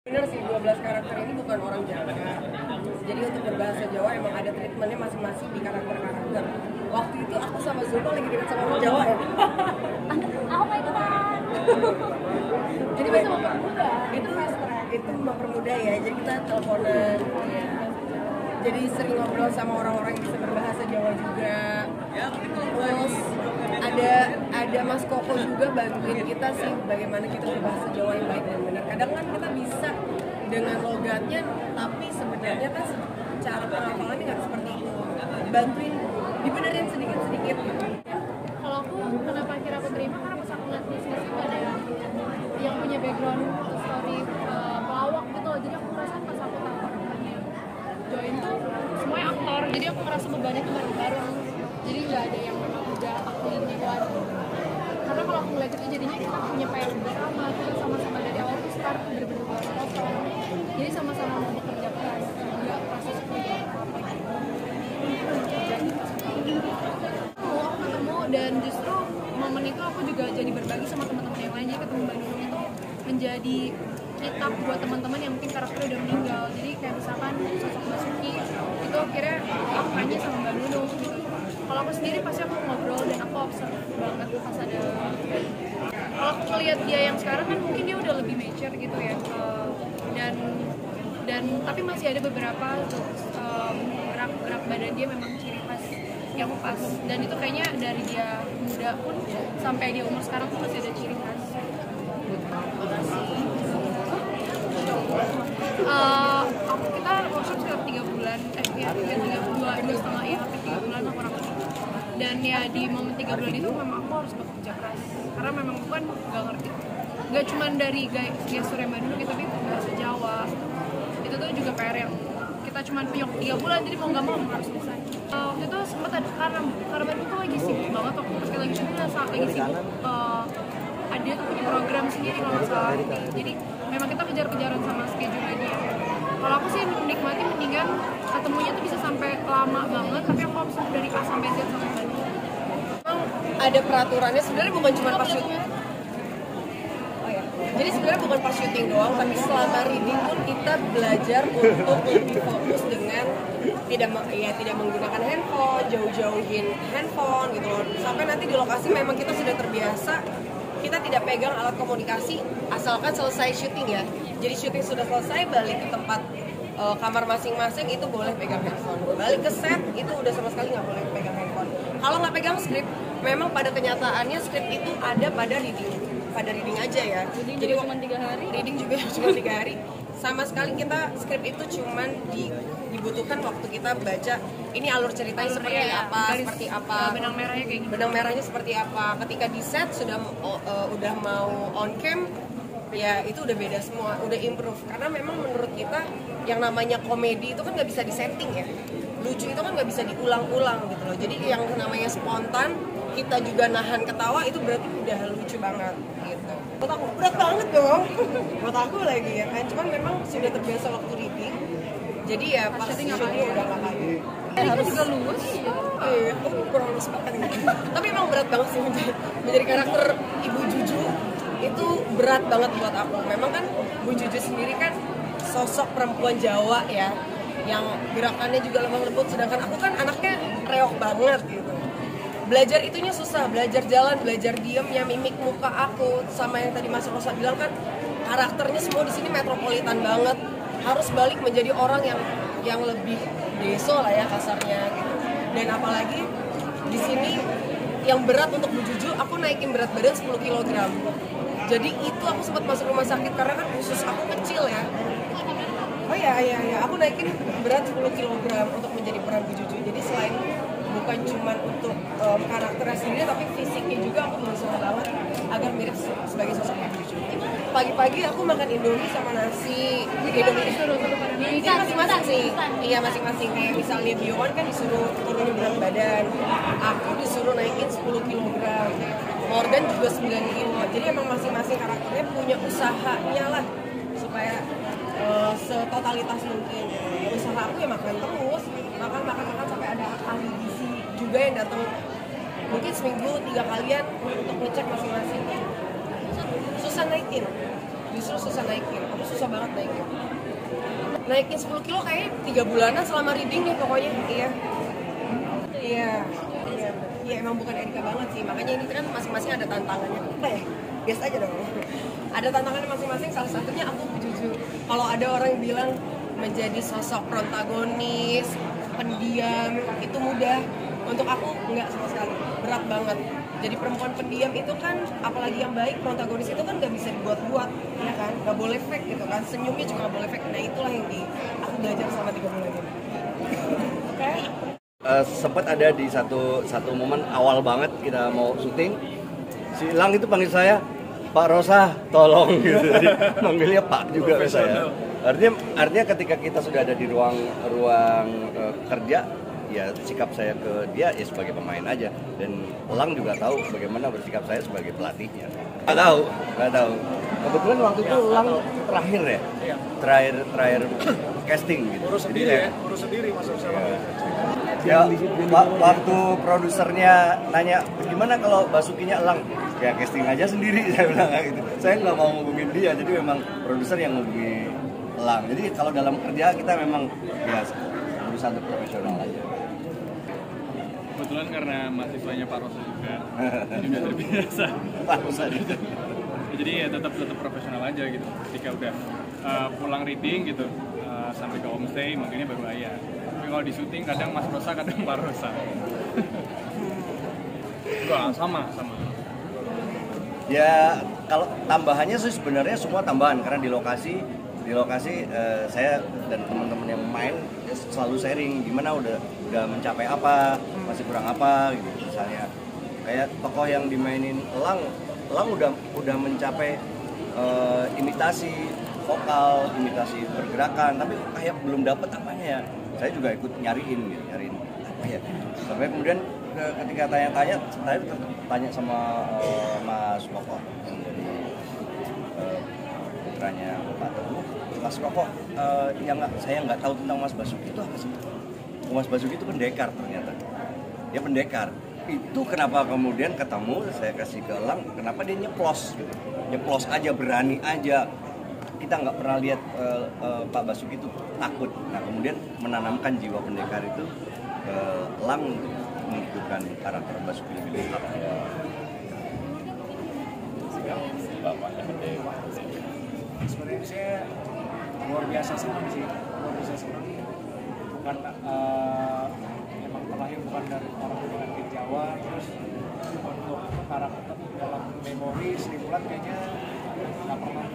Bener sih, 12 karakter ini bukan orang Jawa. Jadi untuk berbahasa Jawa emang ada treatmentnya masing-masing di karakter-karakter. Waktu itu aku sama Zulfa lagi dekat sama orang Jawa ya. Aku mau ikutan. Jadi bisa mempermudah. Itu fast track, itu mempermudah ya. Jadi kita teleponan. Ya. Jadi sering ngobrol sama orang-orang yang bisa berbahasa Jawa juga. Terus ada Mas Koko juga bantuin kita sih bagaimana kita berbahasa Jawa yang baik dan benar. Kadang kan kita bisa dengan logatnya, tapi sebenarnya kan cara pengafalannya nggak seperti itu. Bantuin dibenerin sedikit-sedikit gitu. Kalau aku kenapa akhirnya aku terima karena pas aku ngeliat bisnis itu ada yang punya background story pelawak gitu loh. Jadi aku merasa pas aku tahu orangnya join tuh semuanya aktor. Jadi aku merasa bebannya tuh bareng-bareng. Jadi nggak ada yang memang udah aku duluan. Karena kalau aku ngeliat itu jadinya kita punya PR bersama, kita sama-sama dari awal tuh start bener-bener kosong. Jadi sama-sama mau bekerja keras, nggak proses kerja apa-apa gitu. Aku ketemu dan justru momen itu aku juga jadi berbagi sama teman-teman yang lain. Jadi ketemu Mbak Nunung itu menjadi kitab buat teman-teman yang mungkin karakternya udah meninggal. Jadi kayak misalkan sosok Mbak Suki itu akhirnya aku nanya sama Mbak Nunung gitu. Kalau aku sendiri pasti aku ngobrol dan aku observe banget pas ada. Kalau aku ngeliat dia yang sekarang kan mungkin dia udah lebih mature gitu ya, dan tapi masih ada beberapa gerak badan dia memang ciri khas yang pas, dan itu kayaknya dari dia muda pun sampai dia umur sekarang tuh masih ada ciri khas. Kita workshop sekitar 3 bulan, ya 2,5 ya, hampir 3 bulan lah kurang lebih. Dan ya di momen 3 bulan itu memang aku harus bekerja keras karena memang bukan gak ngerti, gak cuma dari gestur yang baru gitu, tapi bahasa Jawa itu tuh juga PR yang kita cuma punya 3 bulan, jadi mau nggak mau harus selesai. Waktu itu sempat ada karena Bandung tuh lagi sibuk banget waktu pas lagi syuting, lagi sibuk. Dia tuh punya program sendiri kalau nggak salah, jadi memang kita kejar-kejaran sama schedule dia. Kalau aku sih menikmati mendingan ketemunya tuh bisa sampai lama banget, tapi aku observe dari A sampai Z sama Bandung. Memang ada peraturannya, sebenarnya bukan cuma pas syuting. Jadi sebenarnya bukan pas syuting doang, tapi selama reading pun kita belajar untuk lebih fokus dengan tidak menggunakan handphone, jauh-jauhin handphone gitu loh. Sampai nanti di lokasi memang kita sudah terbiasa, kita tidak pegang alat komunikasi asalkan selesai syuting ya. Jadi syuting sudah selesai, balik ke tempat kamar masing-masing itu boleh pegang handphone. Balik ke set itu udah sama sekali nggak boleh pegang handphone. Kalau nggak pegang skrip, memang pada kenyataannya skrip itu ada pada reading aja ya. Jadi cuma 3 hari. Reading juga cuma 3 hari. Sama sekali kita skrip itu cuman dibutuhkan waktu kita baca ini alur ceritanya seperti apa, benang merahnya kayak gitu. Benang merahnya seperti apa. Ketika di set sudah udah mau on cam, ya itu udah beda semua, udah improve. Karena memang menurut kita yang namanya komedi itu kan nggak bisa disetting ya. Lucu itu kan nggak bisa diulang-ulang gitu loh. Jadi yang namanya spontan, kita juga nahan ketawa, itu berarti udah lucu banget gitu. Buat aku berat banget dong. Buat aku lagi ya kan. Cuman memang sudah terbiasa waktu reading. Jadi ya pas syuting udah nggak kayak. Harus juga luwes. Iya, aku kurang lulus banget. Tapi emang berat banget sih menjadi karakter Ibu Juju. Itu berat banget buat aku. Memang kan Bu Juju sendiri kan sosok perempuan Jawa ya, yang gerakannya juga lemah lembut, sedangkan aku kan anaknya reok banget gitu. Belajar itunya susah, belajar jalan, belajar diemnya, mimik muka aku, sama yang tadi Mas Rosa bilang kan karakternya semua di sini metropolitan banget. Harus balik menjadi orang yang lebih deso lah ya kasarnya gitu. Dan apalagi di sini yang berat untuk Bu Juju, aku naikin berat badan 10 kg. Jadi itu aku sempat masuk rumah sakit karena kan usus aku kecil ya. Oh iya, aku naikin berat 10 kg untuk menjadi peran Bu Juju. Jadi selain bukan cuma untuk karakternya sendiri, tapi fisiknya juga aku berusaha banget agar mirip sebagai sosok Bu Juju. Pagi-pagi aku makan Indomie sama nasi. Indomie iya masing-masing sih. Iya masing-masing. Kayak misalnya Biowan kan disuruh turunin berat badan, aku disuruh naikin 10 kg. Morgan juga 9 kilo. Jadi emang masing-masing karakternya punya usahanya lah supaya setotalitas mungkin. Usaha aku ya makan terus, makan sampai ada ahli gizi juga yang datang mungkin seminggu 3 kalian untuk ngecek masing-masing. Susah naikin. justru susah naikin. Aku susah banget naikin 10 kilo kayaknya 3 bulanan selama reading nih pokoknya. Iya, emang bukan Erika banget sih, makanya ini kan masing-masing ada tantangannya. Apa ya? Biasa aja dong. Ada tantangannya masing-masing, salah satunya aku jujur. Kalau ada orang yang bilang menjadi sosok protagonis, pendiam, itu mudah. Untuk aku enggak sama sekali, berat banget. Jadi perempuan pendiam itu kan, apalagi yang baik, protagonis itu kan gak bisa dibuat-buat, ya kan? Gak boleh fake gitu kan, senyumnya juga gak boleh fake. Nah itulah yang aku belajar selama 3 bulan ini. Oke? Sempat ada di satu momen awal banget kita mau syuting, si Elang itu panggil saya Pak Rosa, tolong gitu. Jadi manggilnya Pak juga ke saya. Artinya ketika kita sudah ada di ruang kerja, ya sikap saya ke dia ya sebagai pemain aja, dan Elang juga tahu bagaimana bersikap saya sebagai pelatihnya. Nggak tahu. Kebetulan waktu itu Elang terakhir terakhir casting gitu. Urus sendiri masuk sama. Ya, waktu produsernya nanya gimana kalau Basukinya Elang, ya casting aja sendiri, saya bilang gitu. Saya nggak mau ngubungin dia, jadi memang produser yang ngubungi Elang. Jadi kalau dalam kerja kita memang biasa berusaha untuk profesional aja. Kebetulan karena mahasiswanya Pak Rosa juga, jadi udah terbiasa. Pak Rosa juga. Jadi ya tetap profesional aja gitu. Ketika udah pulang reading gitu, sampai ke homestay, makanya baru ayah. Tapi kalau di syuting kadang Mas Rosa, kadang Pak Rosa. Enggak, sama. Ya kalau tambahannya sih sebenarnya semua tambahan, karena di lokasi saya dan teman-teman yang main selalu sharing gimana udah mencapai apa, masih kurang apa gitu. Misalnya kayak tokoh yang dimainin Elang udah mencapai imitasi vokal, imitasi pergerakan, tapi kayak belum dapet apanya ya. Saya juga ikut nyariin apa ya. Sampai kemudian ketika tanya-tanya, saya tanya sama Mas Koko yang dari putranya Pak Teguh. Mas Koko, saya nggak tahu tentang Mas Basuki itu apa sih? Mas Basuki itu pendekar ternyata. Dia pendekar. Itu kenapa kemudian ketemu, saya kasih ke Elang, kenapa dia nyeplos gitu. Nyeplos aja, berani aja. Kita nggak pernah lihat Pak Basuki itu takut. Nah kemudian menanamkan jiwa pendekar itu Elang untuk menghidupkan karakter Basuki lebih lengkap. Sebenarnya saya luar biasa senang. Bukan emang terlahir bukan dari orang dengan Jawa, terus untuk karakter dalam memori Sri Mulat kayaknya nggak pernah.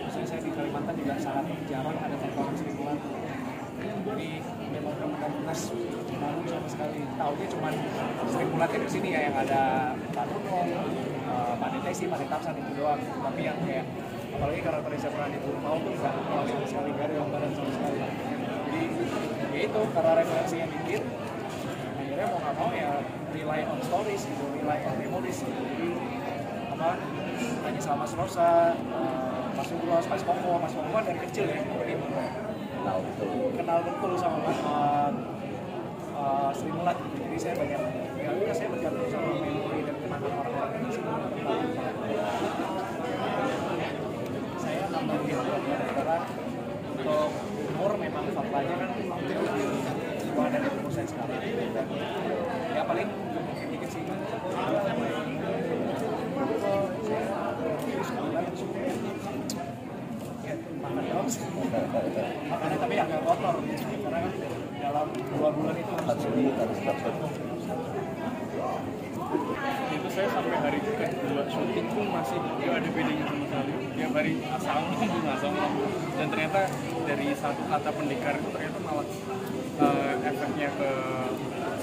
Misalnya saya di Kalimantan juga sangat jarang ada tokoh Sri Mulat. Jadi memang benar-benar malu sama sekali. Tahunya cuma Sri Mulatnya di sini ya, yang ada Pak Nunung, Pak Detesi, Pak Detapsan itu doang. Tapi yang kayak apalagi karakter Reza Pradi itu mau tuh nggak sama sekali, gak ada gambaran sama sekali. Jadi ya itu karena referensinya dikit, akhirnya mau nggak mau ya rely on stories gitu, rely on memories gitu. Jadi apa tanya sama Mas Rosa, Mas Ugros, Mas Koko dari kecil ya, jadi kenal betul sama Sri Mulat. Jadi saya banyak saya bergantung sama memori dan kenangan orang-orang di sini. Saya nambah di karena untuk umur memang faktanya kan hampir dua dan umur saya sekarang. Ya paling dikit sih. Makannya tapi agak kotor karena dalam 2 bulan itu harus Itu saya sampai hari kedua syuting pun masih gak ada bedanya sama sekali. Tiap hari asam, dan ternyata dari satu kata pendekar itu ternyata malah efeknya ke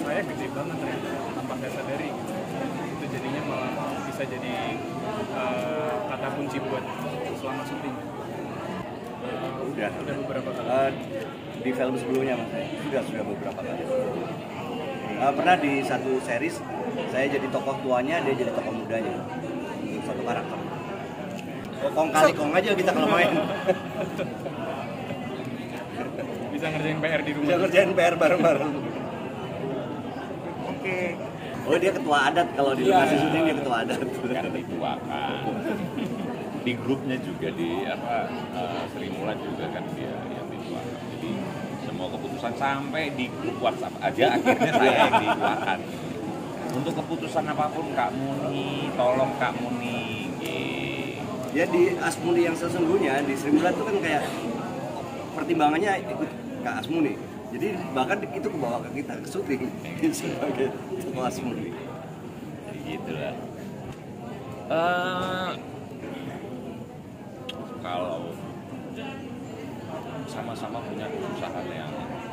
saya gede banget ternyata tanpa saya sadari gitu. Itu jadinya malah bisa jadi kata kunci buat selama syuting. Udah beberapa kali. Di film sebelumnya Mas, sudah beberapa kali. Pernah di satu series saya jadi tokoh tuanya, dia jadi tokoh mudanya, satu karakter. Kong kali kong aja kita kalau main. Bisa ngerjain PR di rumah. Bisa ngerjain PR bareng-bareng. Oke. Oh dia ketua adat, kalau di lokasi syuting dia ketua adat. Yang dituakan. di grupnya juga di Sri Mulat juga kan dia yang dituakan. Jadi semua keputusan sampai di grup WhatsApp aja akhirnya saya yang dituakan. Untuk keputusan apapun Kak Muni, tolong Kak Muni. Ya di Asmuni yang sesungguhnya di Sri Mulat itu kan kayak pertimbangannya ikut Kak Asmuni. Jadi bahkan itu kebawa ke kita ke syuting sebagai Kak Asmuni. Gitu lah. Kalau sama-sama punya kesusahan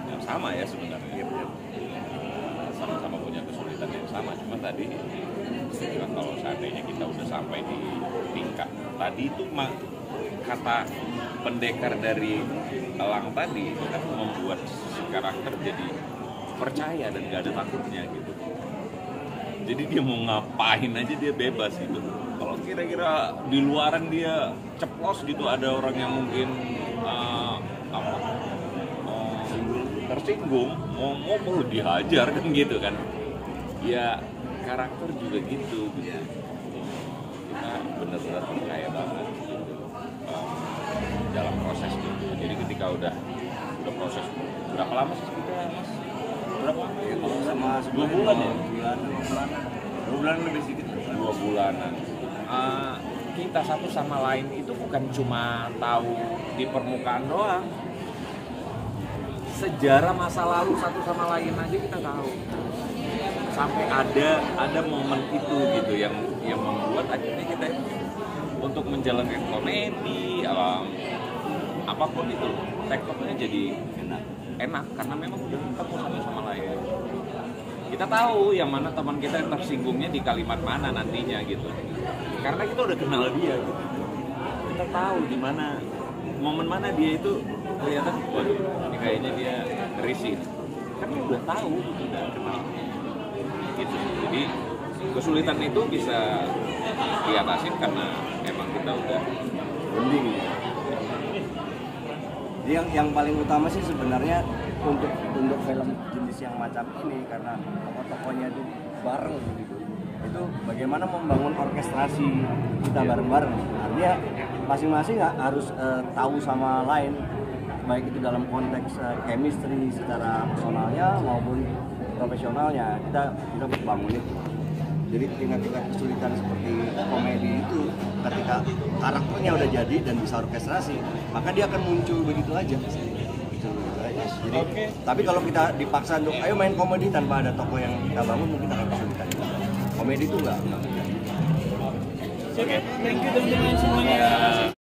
yang sama ya sebenarnya, sama-sama punya kesulitan yang sama. Cuma tadi kalau seandainya kita udah sampai di tingkat tadi itu kata pendekar dari Elang tadi itu kan membuat si karakter jadi percaya dan gak ada takutnya gitu. Jadi dia mau ngapain aja dia bebas gitu. Kalau kira-kira di luaran dia ceplos gitu, ada orang yang mungkin tersinggung, mau perlu dihajar kan gitu kan. Ya karakter juga gitu. Kita benar-benar percaya banget gitu dalam proses gitu. Jadi ketika udah proses berapa lama sih kita Mas? Berapa? Ya, kalau sama 2 bulan ya? 2 bulan lebih sedikit. 2 bulanan. Kita satu sama lain itu bukan cuma tahu di permukaan doang. Sejarah masa lalu satu sama lain aja kita tahu. Sampai ada momen itu gitu yang membuat akhirnya kita untuk menjalankan komedi apapun itu tektokannya jadi enak karena memang udah ketemu satu sama lain. Kita tahu yang mana teman kita yang tersinggungnya di kalimat mana nantinya gitu. Karena kita udah kenal dia gitu. Kita tahu di mana momen mana dia itu kelihatan, waduh, ini kayaknya dia risih. Kan udah tahu, udah kenal. Gitu. Jadi kesulitan itu bisa diatasin karena emang kita udah bonding. Yang paling utama sih sebenarnya untuk film jenis yang macam ini karena tokoh-tokohnya itu bareng gitu. Itu bagaimana membangun orkestrasi kita bareng-bareng. Artinya masing-masing harus tahu sama lain, baik itu dalam konteks chemistry secara personalnya maupun profesionalnya. Kita bangun itu. Jadi tingkat-tingkat kesulitan seperti komedi itu ketika karakternya udah jadi dan bisa orkestrasi, maka dia akan muncul begitu aja. Gitu aja. Jadi, tapi kalau kita dipaksa untuk ayo main komedi tanpa ada tokoh yang kita bangun, mungkin akan kesulitan. Komedi itu enggak. Oke, thank you teman-teman semuanya.